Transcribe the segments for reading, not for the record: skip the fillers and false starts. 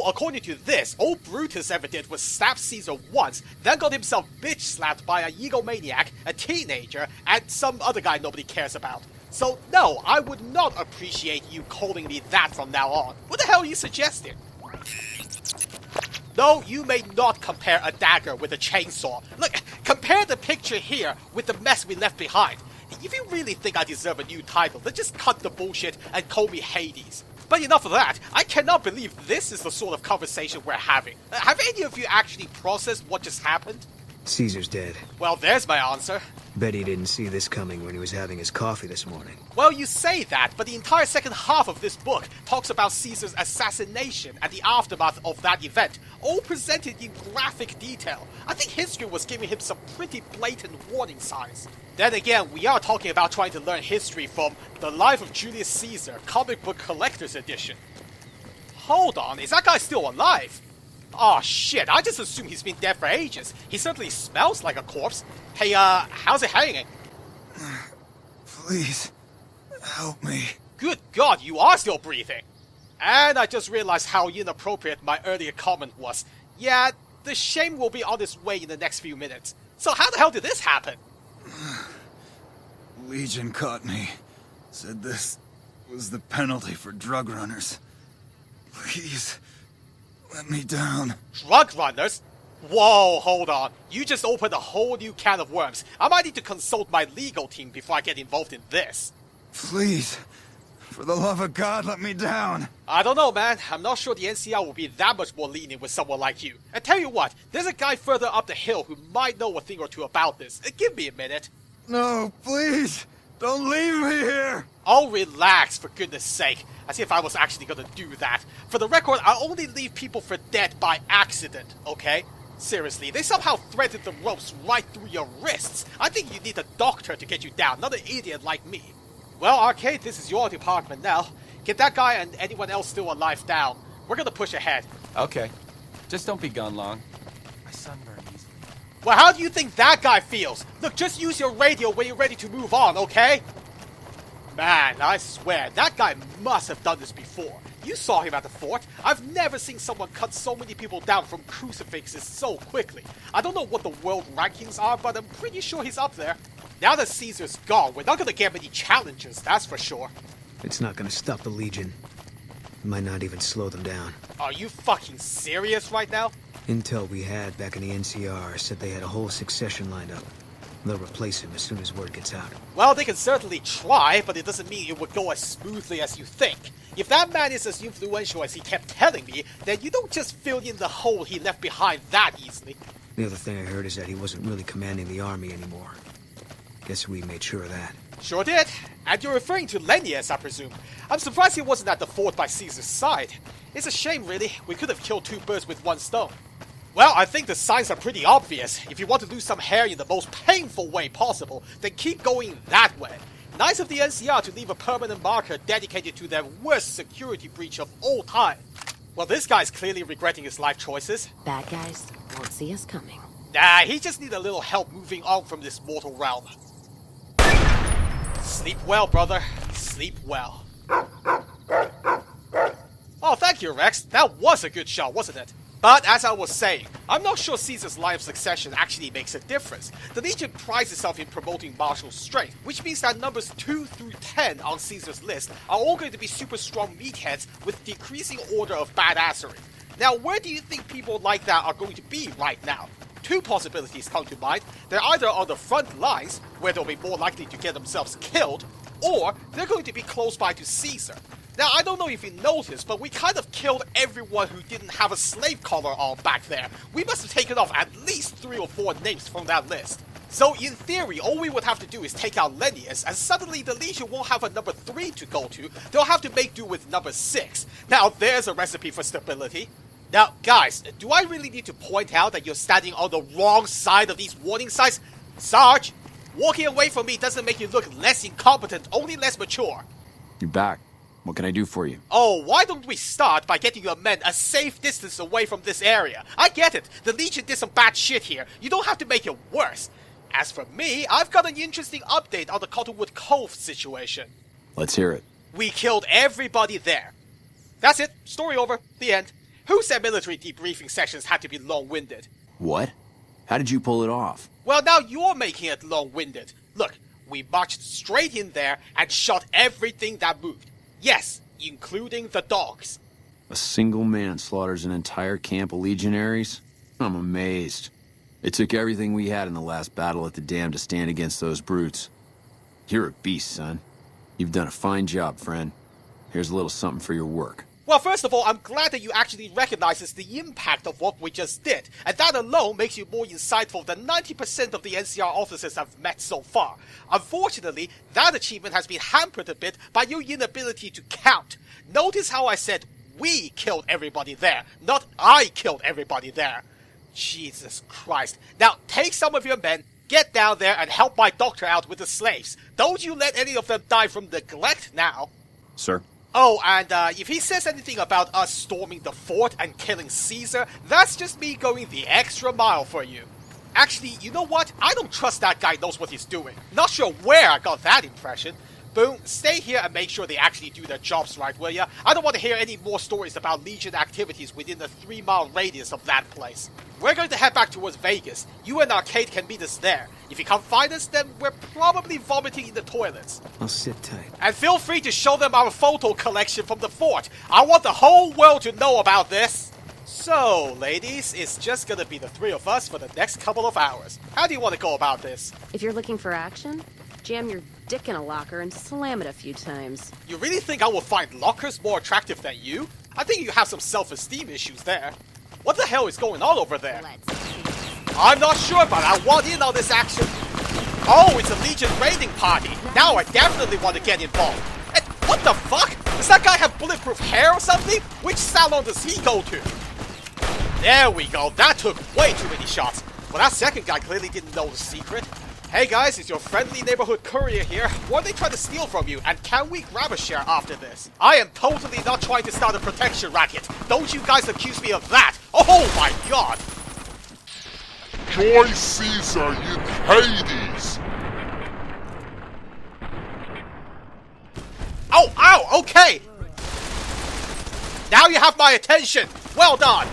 according to this, all Brutus ever did was stab Caesar once, then got himself bitch-slapped by a egomaniac, a teenager, and some other guy nobody cares about. So no, I would not appreciate you calling me that from now on. What the hell are you suggesting? No, you may not compare a dagger with a chainsaw. Look, compare the picture here with the mess we left behind. If you really think I deserve a new title, then just cut the bullshit and call me Hades. But enough of that, I cannot believe this is the sort of conversation we're having. Have any of you actually processed what just happened? Caesar's dead. Well, there's my answer. Bet he didn't see this coming when he was having his coffee this morning. Well, you say that, but the entire second half of this book talks about Caesar's assassination and the aftermath of that event, all presented in graphic detail. I think history was giving him some pretty blatant warning signs. Then again, we are talking about trying to learn history from The Life of Julius Caesar, comic book collector's edition. Hold on, is that guy still alive? Aw shit, I just assumed he's been dead for ages. He certainly smells like a corpse. Hey, how's it hanging? Please, help me. Good God, you are still breathing. And I just realized how inappropriate my earlier comment was. Yeah, the shame will be on its way in the next few minutes. So how the hell did this happen? Legion caught me. Said this was the penalty for drug runners. Please, let me down. Drug runners? Whoa, hold on. You just opened a whole new can of worms. I might need to consult my legal team before I get involved in this. Please, for the love of God, let me down. I don't know, man. I'm not sure the NCR will be that much more lenient with someone like you. And tell you what, there's a guy further up the hill who might know a thing or two about this. Give me a minute. No, please, don't leave me here. Oh, relax, for goodness sake. As if I was actually gonna do that. For the record, I only leave people for dead by accident, okay? Seriously, they somehow threaded the ropes right through your wrists. I think you need a doctor to get you down, not an idiot like me. Well, Arcade, this is your department now. Get that guy and anyone else still alive down. We're gonna push ahead. Okay. Just don't be gone long. My sunburn easily. Well, how do you think that guy feels? Look, just use your radio when you're ready to move on, okay? Man, I swear, that guy must have done this before. You saw him at the fort. I've never seen someone cut so many people down from crucifixes so quickly. I don't know what the world rankings are, but I'm pretty sure he's up there. Now that Caesar's gone, we're not gonna get many challenges, that's for sure. It's not gonna stop the Legion. It might not even slow them down. Are you fucking serious right now? Intel we had back in the NCR said they had a whole succession lined up. They'll replace him as soon as word gets out. Well, they can certainly try, but it doesn't mean it would go as smoothly as you think. If that man is as influential as he kept telling me, then you don't just fill in the hole he left behind that easily. The other thing I heard is that he wasn't really commanding the army anymore. Guess we made sure of that. Sure did. And you're referring to Lennius, I presume. I'm surprised he wasn't at the fort by Caesar's side. It's a shame, really. We could have killed two birds with one stone. Well, I think the signs are pretty obvious. If you want to lose some hair in the most painful way possible, then keep going that way. Nice of the NCR to leave a permanent marker dedicated to their worst security breach of all time. Well, this guy's clearly regretting his life choices. Bad guys won't see us coming. Nah, he just needs a little help moving on from this mortal realm. Sleep well, brother. Sleep well. Oh, thank you, Rex. That was a good shot, wasn't it? But, as I was saying, I'm not sure Caesar's line of succession actually makes a difference. The Legion prides itself in promoting martial strength, which means that numbers 2 through 10 on Caesar's list are all going to be super strong meatheads with decreasing order of badassery. Now, where do you think people like that are going to be right now? Two possibilities come to mind. They're either on the front lines, where they'll be more likely to get themselves killed, or they're going to be close by to Caesar. Now, I don't know if you noticed, but we kind of killed everyone who didn't have a slave collar on back there. We must have taken off at least 3 or 4 names from that list. So, in theory, all we would have to do is take out Lennius, and suddenly the Legion won't have a number 3 to go to. They'll have to make do with number 6. Now, there's a recipe for stability. Now, guys, do I really need to point out that you're standing on the wrong side of these warning signs? Sarge, walking away from me doesn't make you look less incompetent, only less mature. You're back. What can I do for you? Oh, why don't we start by getting your men a safe distance away from this area? I get it. The Legion did some bad shit here. You don't have to make it worse. As for me, I've got an interesting update on the Cottonwood Cove situation. Let's hear it. We killed everybody there. That's it. Story over. The end. Who said military debriefing sessions had to be long-winded? What? How did you pull it off? Well, now you're making it long-winded. Look, we marched straight in there and shot everything that moved. Yes, including the dogs. A single man slaughters an entire camp of legionaries? I'm amazed. It took everything we had in the last battle at the dam to stand against those brutes. You're a beast, son. You've done a fine job, friend. Here's a little something for your work. Well, first of all, I'm glad that you actually recognizes the impact of what we just did, and that alone makes you more insightful than 90% of the NCR officers I've met so far. Unfortunately, that achievement has been hampered a bit by your inability to count. Notice how I said we killed everybody there, not I killed everybody there. Jesus Christ. Now, take some of your men, get down there and help my doctor out with the slaves. Don't you let any of them die from neglect now. Sir? Oh, and if he says anything about us storming the fort and killing Caesar, that's just me going the extra mile for you. Actually, you know what? I don't trust that guy knows what he's doing. Not sure where I got that impression. Boom, stay here and make sure they actually do their jobs right, will ya? I don't want to hear any more stories about Legion activities within the 3-mile radius of that place. We're going to head back towards Vegas. You and Arcade can meet us there. If you can't find us, then we're probably vomiting in the toilets. I'll sit tight. And feel free to show them our photo collection from the fort. I want the whole world to know about this. So, ladies, it's just gonna be the 3 of us for the next couple of hours. How do you want to go about this? If you're looking for action, jam your dick in a locker and slam it a few times. You really think I will find lockers more attractive than you? I think you have some self-esteem issues there. What the hell is going on over there? I'm not sure, but I want in on this action. Oh, it's a Legion raiding party. Now I definitely want to get involved. And what the fuck? Does that guy have bulletproof hair or something? Which salon does he go to? There we go. That took way too many shots. Well, that second guy clearly didn't know the secret. Hey guys, it's your friendly neighborhood courier here. What are they trying to steal from you, and can we grab a share after this? I am totally not trying to start a protection racket. Don't you guys accuse me of that. Oh my god. Join Caesar in Hades! Oh, ow, okay! Now you have my attention! Well done!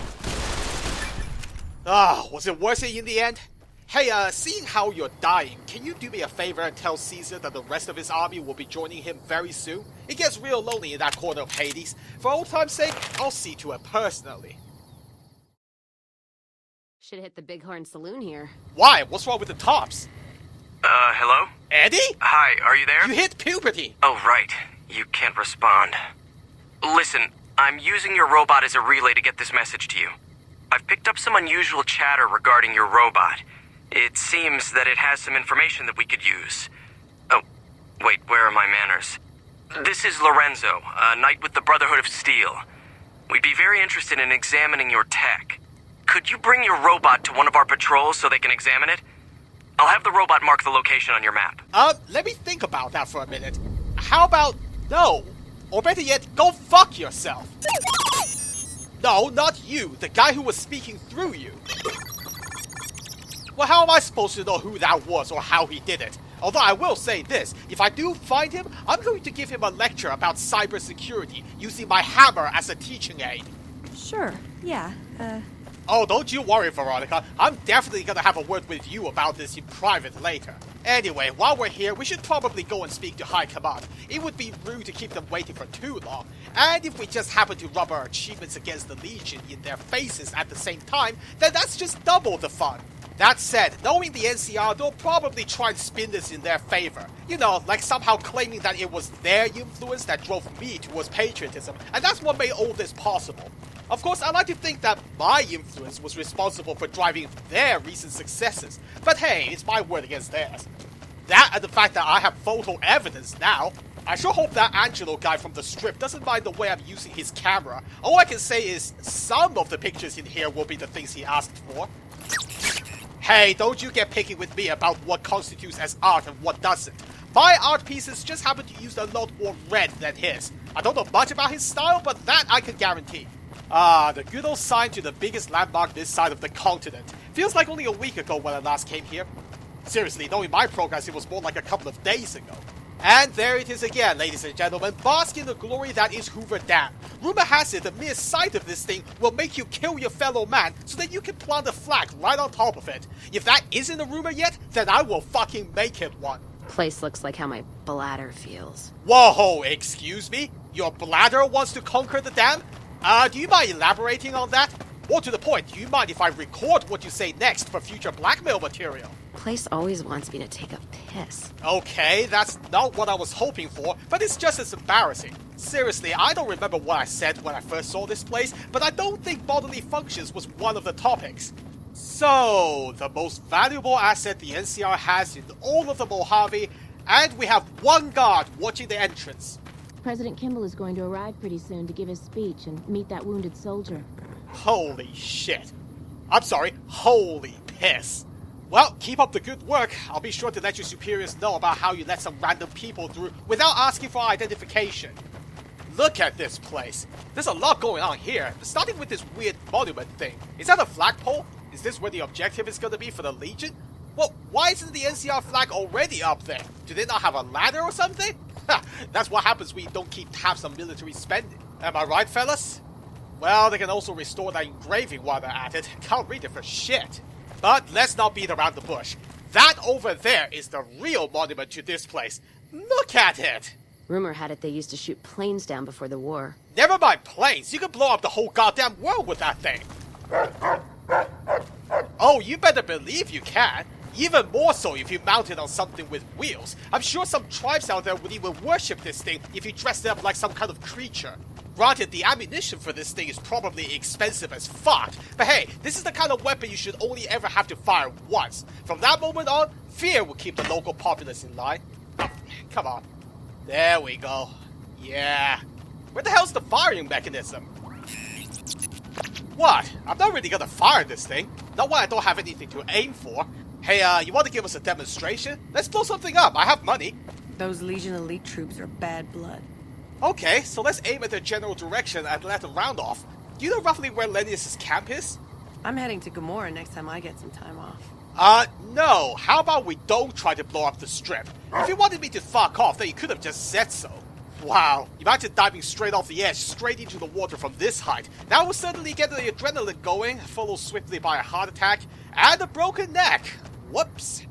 Was it worth it in the end? Hey, seeing how you're dying, can you do me a favor and tell Caesar that the rest of his army will be joining him very soon? It gets real lonely in that corner of Hades. For old time's sake, I'll see to it personally. Should hit the Bighorn Saloon here. Why? What's wrong with the tops? Hello? Eddie? Hi, are you there? You hit puberty! Oh, right. You can't respond. Listen, I'm using your robot as a relay to get this message to you. I've picked up some unusual chatter regarding your robot. It seems that it has some information that we could use. Oh, wait, where are my manners? This is Lorenzo, a knight with the Brotherhood of Steel. We'd be very interested in examining your tech. Could you bring your robot to one of our patrols so they can examine it? I'll have the robot mark the location on your map. Let me think about that for a minute. How about no? Or better yet, go fuck yourself. No, not you, the guy who was speaking through you. Well, how am I supposed to know who that was or how he did it? Although I will say this, if I do find him, I'm going to give him a lecture about cybersecurity using my hammer as a teaching aid. Sure, yeah, Oh, don't you worry, Veronica. I'm definitely gonna have a word with you about this in private later. Anyway, while we're here, we should probably go and speak to High Command. It would be rude to keep them waiting for too long. And if we just happen to rub our achievements against the Legion in their faces at the same time, then that's just double the fun. That said, knowing the NCR, they'll probably try and spin this in their favor. You know, like somehow claiming that it was their influence that drove me towards patriotism, and that's what made all this possible. Of course, I like to think that my influence was responsible for driving their recent successes, but hey, it's my word against theirs. That and the fact that I have photo evidence now. I sure hope that Angelo guy from the strip doesn't mind the way I'm using his camera. All I can say is some of the pictures in here will be the things he asked for. Hey, don't you get picky with me about what constitutes as art and what doesn't. My art pieces just happen to use a lot more red than his. I don't know much about his style, but that I can guarantee. The good old sign to the biggest landmark this side of the continent. Feels like only a week ago when I last came here. Seriously, knowing my progress, it was more like a couple of days ago. And there it is again, ladies and gentlemen, bask in the glory that is Hoover Dam. Rumor has it the mere sight of this thing will make you kill your fellow man so that you can plant a flag right on top of it. If that isn't a rumor yet, then I will fucking make it one. Place looks like how my bladder feels. Whoa, excuse me? Your bladder wants to conquer the dam? Do you mind elaborating on that? Or to the point, do you mind if I record what you say next for future blackmail material? Place always wants me to take a piss. Okay, that's not what I was hoping for, but it's just as embarrassing. Seriously, I don't remember what I said when I first saw this place, but I don't think bodily functions was one of the topics. So, the most valuable asset the NCR has in all of the Mojave, and we have one guard watching the entrance. President Kimball is going to arrive pretty soon to give his speech and meet that wounded soldier. Holy shit. I'm sorry, holy piss. Well, keep up the good work. I'll be sure to let your superiors know about how you let some random people through without asking for identification. Look at this place. There's a lot going on here, starting with this weird monument thing. Is that a flagpole? Is this where the objective is going to be for the Legion? Well, why isn't the NCR flag already up there? Do they not have a ladder or something? Ha, that's what happens when you don't keep tabs on military spending. Am I right, fellas? Well, they can also restore that engraving while they're at it. Can't read it for shit. But let's not beat around the bush. That over there is the real monument to this place. Look at it! Rumor had it they used to shoot planes down before the war. Never mind planes, you can blow up the whole goddamn world with that thing. Oh, you better believe you can. Even more so if you mount it on something with wheels. I'm sure some tribes out there would even worship this thing if you dressed it up like some kind of creature. Granted, the ammunition for this thing is probably expensive as fuck, but hey, this is the kind of weapon you should only ever have to fire once. From that moment on, fear will keep the local populace in line. Oh, come on. There we go. Yeah. Where the hell's the firing mechanism? What? I'm not really gonna fire this thing. Not when I don't have anything to aim for. Hey, you want to give us a demonstration? Let's blow something up. I have money. Those Legion elite troops are bad blood. Okay, so let's aim at their general direction and let a round off. Do you know roughly where Lennius' camp is? I'm heading to Gamora next time I get some time off. No. How about we don't try to blow up the strip? If you wanted me to fuck off, then you could have just said so. Wow, imagine diving straight off the edge, straight into the water from this height. That would certainly get the adrenaline going, followed swiftly by a heart attack and a broken neck. Whoops.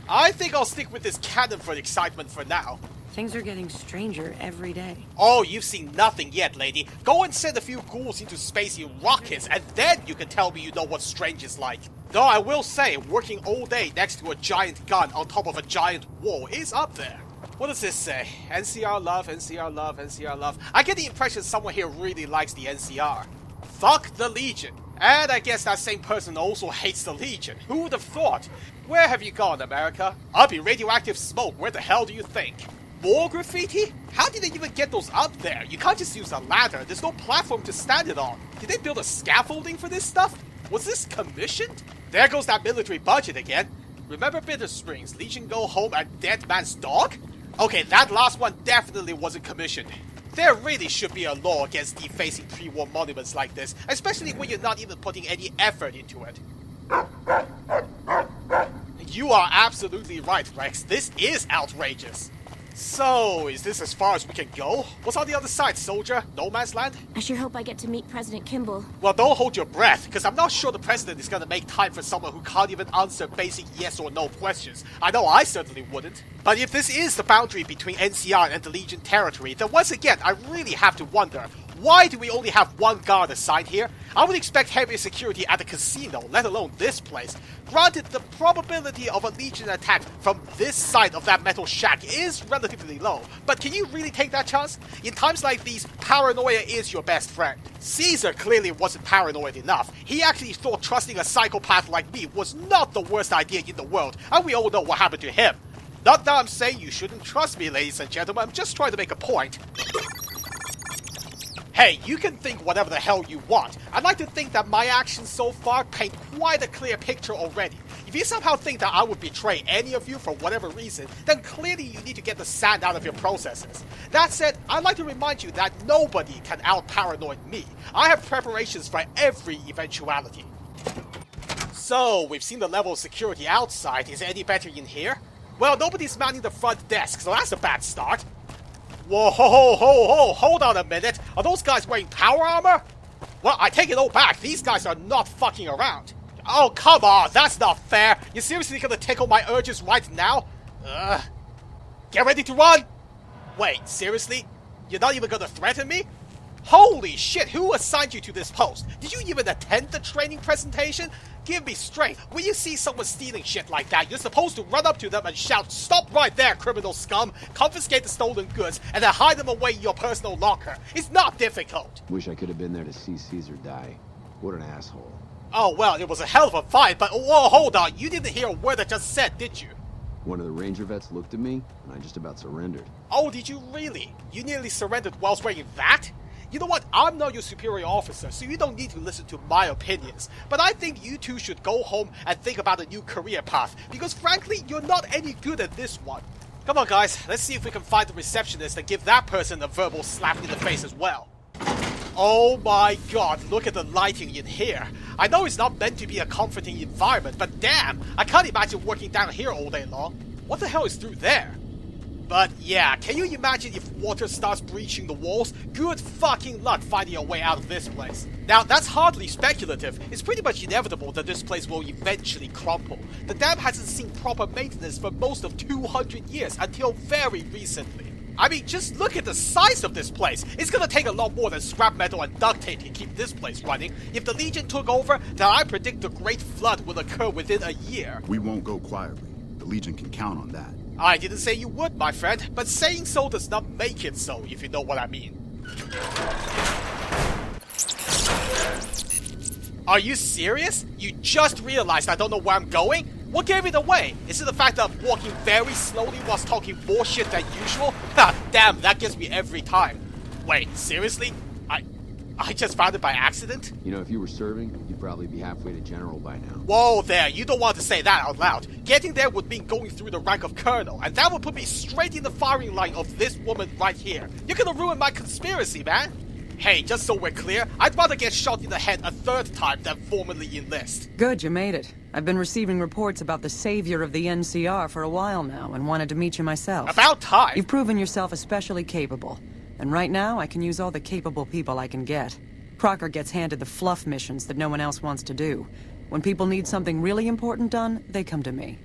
I think I'll stick with this cannon for excitement for now. Things are getting stranger every day. Oh, you've seen nothing yet, lady. Go and send a few ghouls into space in rockets, and then you can tell me you know what strange is like. Though I will say, working all day next to a giant gun on top of a giant wall is up there. What does this say? NCR love, NCR love, NCR love. I get the impression someone here really likes the NCR. Fuck the Legion. And I guess that same person also hates the Legion. Who would have thought? Where have you gone, America? Up in radioactive smoke, where the hell do you think? More graffiti? How did they even get those up there? You can't just use a ladder. There's no platform to stand it on. Did they build a scaffolding for this stuff? Was this commissioned? There goes that military budget again. Remember Bitter Springs, Legion Go Home, and Dead Man's Dog? Okay, that last one definitely wasn't commissioned. There really should be a law against defacing pre-war monuments like this, especially when you're not even putting any effort into it. You are absolutely right, Rex. This is outrageous. So, is this as far as we can go? What's on the other side, soldier? No man's land? I sure hope I get to meet President Kimball. Well, don't hold your breath, because I'm not sure the president is going to make time for someone who can't even answer basic yes or no questions. I know I certainly wouldn't. But if this is the boundary between NCR and the Legion territory, then once again, I really have to wonder, why do we only have one guard assigned here? I would expect heavier security at the casino, let alone this place. Granted, the probability of a Legion attack from this side of that metal shack is relatively low, but can you really take that chance? In times like these, paranoia is your best friend. Caesar clearly wasn't paranoid enough. He actually thought trusting a psychopath like me was not the worst idea in the world, and we all know what happened to him. Not that I'm saying you shouldn't trust me, ladies and gentlemen, I'm just trying to make a point. Hey, you can think whatever the hell you want. I'd like to think that my actions so far paint quite a clear picture already. If you somehow think that I would betray any of you for whatever reason, then clearly you need to get the sand out of your processes. That said, I'd like to remind you that nobody can out-paranoid me. I have preparations for every eventuality. So, we've seen the level of security outside. Is it any better in here? Well, nobody's manning the front desk, so that's a bad start. Whoa, hold on a minute. Are those guys wearing power armor? Well, I take it all back. These guys are not fucking around. Oh, come on, that's not fair. You seriously gonna tickle my urges right now? Get ready to run! Wait, seriously? You're not even gonna threaten me? Holy shit, who assigned you to this post? Did you even attend the training presentation? Give me straight. When you see someone stealing shit like that, you're supposed to run up to them and shout, "Stop right there, criminal scum!" Confiscate the stolen goods, and then hide them away in your personal locker. It's not difficult. Wish I could have been there to see Caesar die. What an asshole. Oh, well, it was a hell of a fight, but whoa, hold on. You didn't hear a word I just said, did you? One of the ranger vets looked at me, and I just about surrendered. Oh, did you really? You nearly surrendered whilst wearing that? You know what? I'm not your superior officer, so you don't need to listen to my opinions. But I think you two should go home and think about a new career path, because frankly, you're not any good at this one. Come on, guys. Let's see if we can find the receptionist and give that person a verbal slap in the face as well. Oh my god, look at the lighting in here. I know it's not meant to be a comforting environment, but damn, I can't imagine working down here all day long. What the hell is through there? But yeah, can you imagine if water starts breaching the walls? Good fucking luck finding a way out of this place. Now, that's hardly speculative. It's pretty much inevitable that this place will eventually crumble. The dam hasn't seen proper maintenance for most of 200 years until very recently. I mean, just look at the size of this place. It's gonna take a lot more than scrap metal and duct tape to keep this place running. If the Legion took over, then I predict the Great Flood will occur within a year. We won't go quietly. The Legion can count on that. I didn't say you would, my friend, but saying so does not make it so, if you know what I mean. Are you serious? You just realized I don't know where I'm going? What gave it away? Is it the fact that I'm walking very slowly whilst talking more shit than usual? Ha, damn, that gets me every time. Wait, seriously? I just found it by accident? You know, if you were serving, you'd probably be halfway to general by now. Whoa there, you don't want to say that out loud. Getting there would mean going through the rank of colonel, and that would put me straight in the firing line of this woman right here. You're gonna ruin my conspiracy, man. Hey, just so we're clear, I'd rather get shot in the head a third time than formally enlist. Good, you made it. I've been receiving reports about the savior of the NCR for a while now, and wanted to meet you myself. About time! You've proven yourself especially capable. And right now, I can use all the capable people I can get. Crocker gets handed the fluff missions that no one else wants to do. When people need something really important done, they come to me.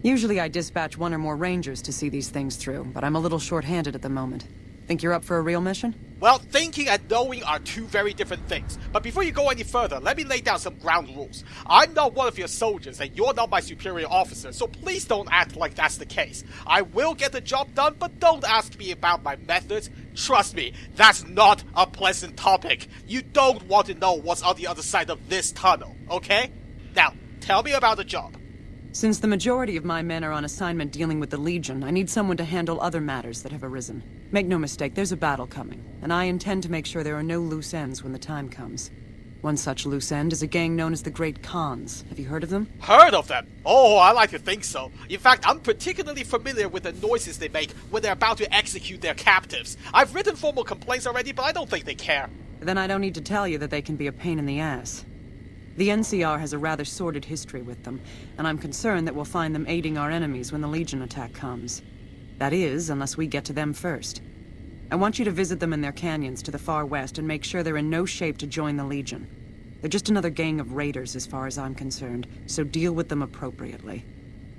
Usually I dispatch one or more rangers to see these things through, but I'm a little short-handed at the moment. Think you're up for a real mission? Well, thinking and knowing are two very different things. But before you go any further, let me lay down some ground rules. I'm not one of your soldiers, and you're not my superior officer, so please don't act like that's the case. I will get the job done, but don't ask me about my methods. Trust me, that's not a pleasant topic. You don't want to know what's on the other side of this tunnel, okay? Now, tell me about the job. Since the majority of my men are on assignment dealing with the Legion, I need someone to handle other matters that have arisen. Make no mistake, there's a battle coming, and I intend to make sure there are no loose ends when the time comes. One such loose end is a gang known as the Great Khans. Have you heard of them? Heard of them? Oh, I like to think so. In fact, I'm particularly familiar with the noises they make when they're about to execute their captives. I've written formal complaints already, but I don't think they care. Then I don't need to tell you that they can be a pain in the ass. The NCR has a rather sordid history with them, and I'm concerned that we'll find them aiding our enemies when the Legion attack comes. That is, unless we get to them first. I want you to visit them in their canyons to the far west and make sure they're in no shape to join the Legion. They're just another gang of raiders as far as I'm concerned, so deal with them appropriately.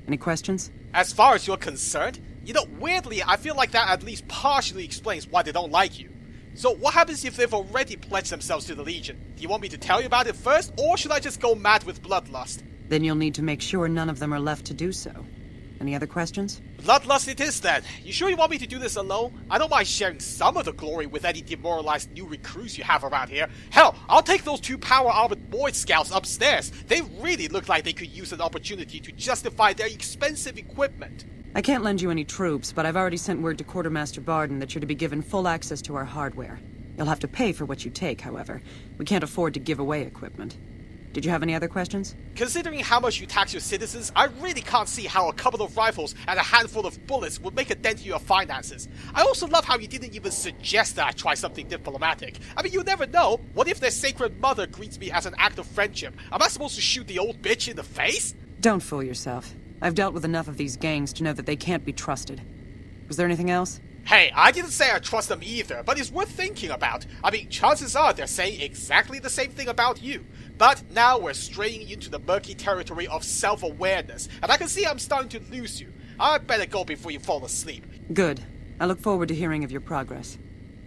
Any questions? As far as you're concerned? You know, weirdly, I feel like that at least partially explains why they don't like you. So what happens if they've already pledged themselves to the Legion? Do you want me to tell you about it first, or should I just go mad with bloodlust? Then you'll need to make sure none of them are left to do so. Any other questions? Bloodlust it is then. You sure you want me to do this alone? I don't mind sharing some of the glory with any demoralized new recruits you have around here. Hell, I'll take those 2 power-armored Boy Scouts upstairs. They really look like they could use an opportunity to justify their expensive equipment. I can't lend you any troops, but I've already sent word to Quartermaster Barden that you're to be given full access to our hardware. You'll have to pay for what you take, however. We can't afford to give away equipment. Did you have any other questions? Considering how much you tax your citizens, I really can't see how a couple of rifles and a handful of bullets would make a dent in your finances. I also love how you didn't even suggest that I try something diplomatic. I mean, you never know. What if their sacred mother greets me as an act of friendship? Am I supposed to shoot the old bitch in the face? Don't fool yourself. I've dealt with enough of these gangs to know that they can't be trusted. Was there anything else? Hey, I didn't say I trust them either, but it's worth thinking about. I mean, chances are they're saying exactly the same thing about you. But now we're straying into the murky territory of self-awareness, and I can see I'm starting to lose you. I better go before you fall asleep. Good. I look forward to hearing of your progress.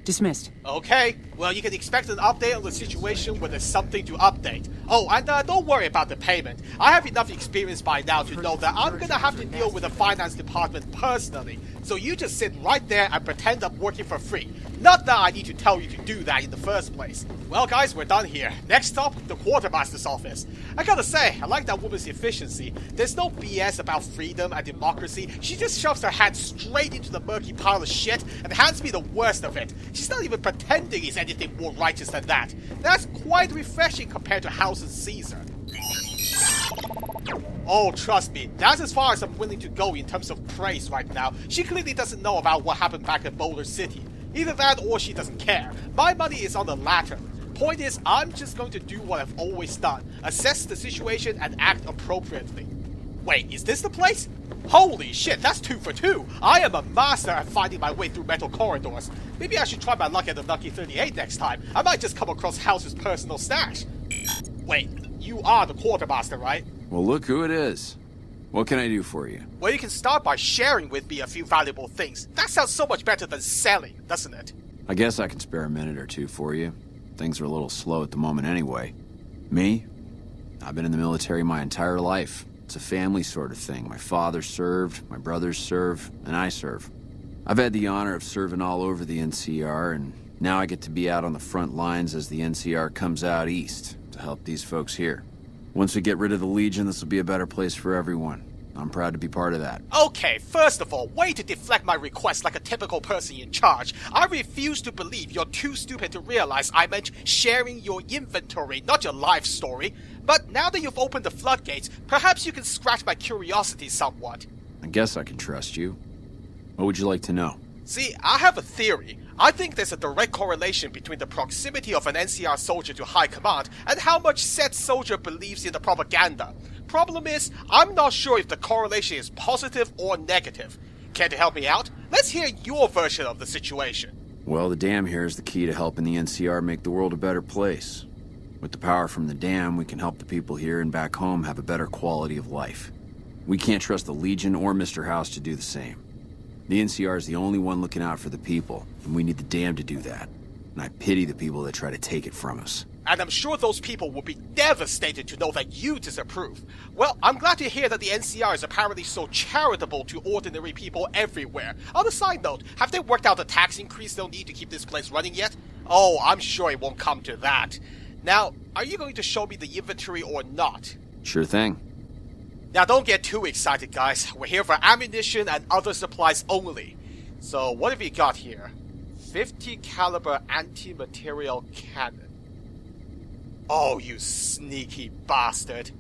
Dismissed. Okay, well, you can expect an update on the situation when there's something to update. Oh, and don't worry about the payment. I have enough experience by now to know that I'm gonna have to deal with the finance department personally. So you just sit right there and pretend I'm working for free. Not that I need to tell you to do that in the first place. Well, guys, we're done here. Next stop, the quartermaster's office. I gotta say, I like that woman's efficiency. There's no BS about freedom and democracy. She just shoves her hand straight into the murky pile of shit and hands me the worst of it. She's not even pretending it's anything more righteous than that. That's quite refreshing compared to House and Caesar. Oh, trust me, that's as far as I'm willing to go in terms of praise right now. She clearly doesn't know about what happened back in Boulder City. Either that or she doesn't care. My money is on the latter. Point is, I'm just going to do what I've always done. Assess the situation and act appropriately. Wait, is this the place? Holy shit, that's 2 for 2. I am a master at finding my way through metal corridors. Maybe I should try my luck at the Lucky 38 next time. I might just come across House's personal stash. Wait, you are the quartermaster, right? Well, look who it is. What can I do for you? Well, you can start by sharing with me a few valuable things. That sounds so much better than selling, doesn't it? I guess I can spare a minute or two for you. Things are a little slow at the moment anyway. Me? I've been in the military my entire life. It's a family sort of thing. My father served, my brothers serve, and I serve. I've had the honor of serving all over the NCR, and now I get to be out on the front lines as the NCR comes out east to help these folks here. Once we get rid of the Legion, this will be a better place for everyone. I'm proud to be part of that. Okay, first of all, way to deflect my request like a typical person in charge. I refuse to believe you're too stupid to realize I meant sharing your inventory, not your life story. But now that you've opened the floodgates, perhaps you can scratch my curiosity somewhat. I guess I can trust you. What would you like to know? See, I have a theory. I think there's a direct correlation between the proximity of an NCR soldier to high command and how much said soldier believes in the propaganda. Problem is, I'm not sure if the correlation is positive or negative. Care to help me out? Let's hear your version of the situation. Well, the dam here is the key to helping the NCR make the world a better place. With the power from the dam, we can help the people here and back home have a better quality of life. We can't trust the Legion or Mr. House to do the same. The NCR is the only one looking out for the people, and we need the dam to do that. And I pity the people that try to take it from us. And I'm sure those people will be devastated to know that you disapprove. Well, I'm glad to hear that the NCR is apparently so charitable to ordinary people everywhere. On a side note, have they worked out the tax increase they'll need to keep this place running yet? Oh, I'm sure it won't come to that. Now, are you going to show me the inventory or not? Sure thing. Now, don't get too excited, guys. We're here for ammunition and other supplies only. So, what have you got here? 50 caliber anti-material cannon. Oh, you sneaky bastard.